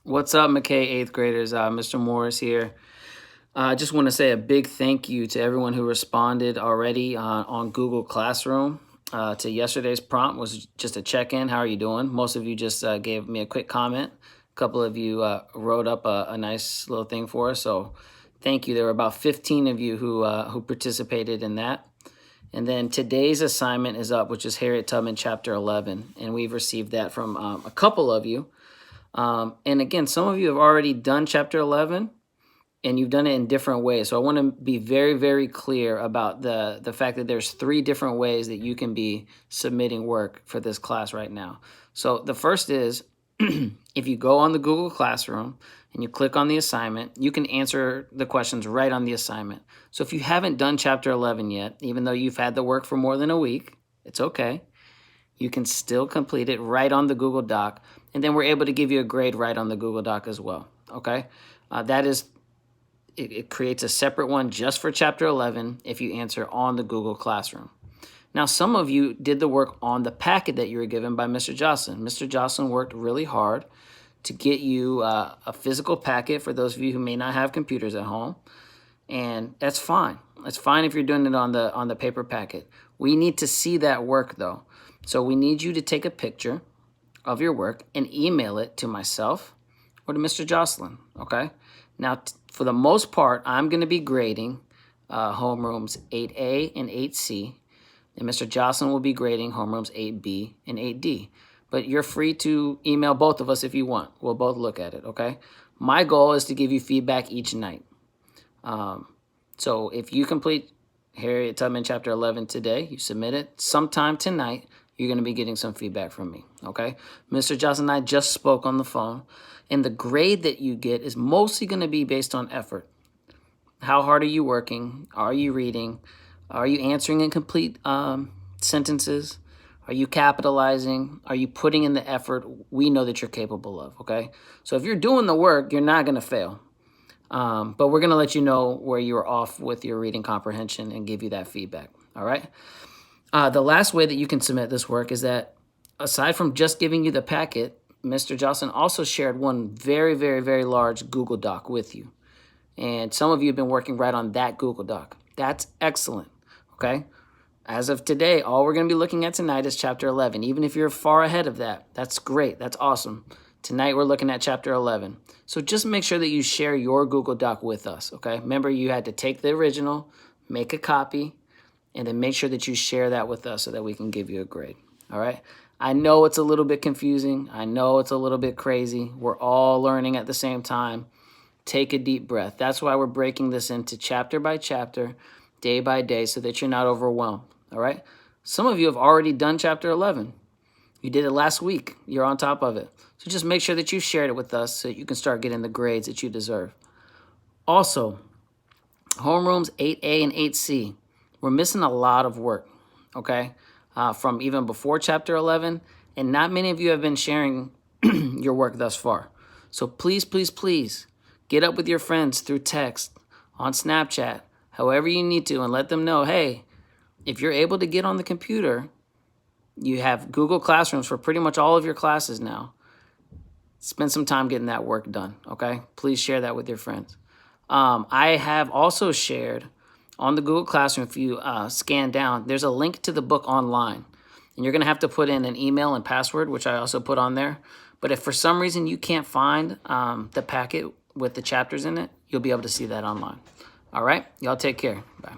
What's up, McKay 8th graders? Mr. Morris here. I just want to say a big thank you to everyone who responded already on Google Classroom to yesterday's prompt. Was just a check-in. How are you doing? Most of you just gave me a quick comment. A couple of you wrote up a nice little thing for us. So thank you. There were about 15 of you who participated in that. And then today's assignment is up, which is Harriet Tubman Chapter 11. And we've received that from a couple of you. And again, some of you have already done chapter 11 and you've done it in different ways. So I want to be very, very clear about the fact that there's 3 different ways that you can be submitting work for this class right now. So the first is if you go on the Google Classroom and you click on the assignment, you can answer the questions right on the assignment. So if you haven't done chapter 11 yet, even though you've had the work for more than a week, it's okay. You can still complete it right on the Google Doc, and then we're able to give you a grade right on the Google Doc as well, okay? It creates a separate one just for Chapter 11 if you answer on the Google Classroom. Now, some of you did the work on the packet that you were given by Mr. Jocelyn. Mr. Jocelyn worked really hard to get you a physical packet for those of you who may not have computers at home, and that's fine. It's fine if you're doing it on the paper packet. We need to see that work, though. So we need you to take a picture of your work and email it to myself or to Mr. Jocelyn, okay? Now, for the most part, I'm going to be grading homerooms 8A and 8C, and Mr. Jocelyn will be grading homerooms 8B and 8D. But you're free to email both of us if you want. We'll both look at it, okay? My goal is to give you feedback each night. So if you complete Harriet Tubman Chapter 11 today, you submit it sometime tonight, you're going to be getting some feedback from me, okay? Mr. Johnson and I just spoke on the phone, and the grade that you get is mostly going to be based on effort. How hard are you working? Are you reading? Are you answering incomplete sentences? Are you capitalizing? Are you putting in the effort we know that you're capable of, okay? So if you're doing the work, you're not going to fail. But we're going to let you know where you're off with your reading comprehension and give you that feedback, all right? The last way that you can submit this work is that aside from just giving you the packet, Mr. Jocelyn also shared one very, very, very large Google Doc with you. And some of you have been working right on that Google Doc. That's excellent, okay? As of today, all we're going to be looking at tonight is Chapter 11. Even if you're far ahead of that, that's great. That's awesome. Tonight, we're looking at Chapter 11. So just make sure that you share your Google Doc with us, okay? Remember, you had to take the original, make a copy, and then make sure that you share that with us so that we can give you a grade, all right? I know it's a little bit confusing. I know it's a little bit crazy. We're all learning at the same time. Take a deep breath. That's why we're breaking this into chapter by chapter, day by day, so that you're not overwhelmed, all right? Some of you have already done Chapter 11. You did it last week. You're on top of it. So just make sure that you shared it with us so that you can start getting the grades that you deserve. Also, homerooms 8A and 8C. We're missing a lot of work, okay, from even before Chapter 11, and not many of you have been sharing your work thus far. So please, please, please get up with your friends through text, on Snapchat, however you need to, and let them know, hey, if you're able to get on the computer, you have Google Classrooms for pretty much all of your classes now. Spend some time getting that work done, okay? Please share that with your friends. I have also shared on the Google Classroom, if you scan down, there's a link to the book online. And you're going to have to put in an email and password, which I also put on there. But if for some reason you can't find the packet with the chapters in it, you'll be able to see that online. All right? Y'all take care. Bye.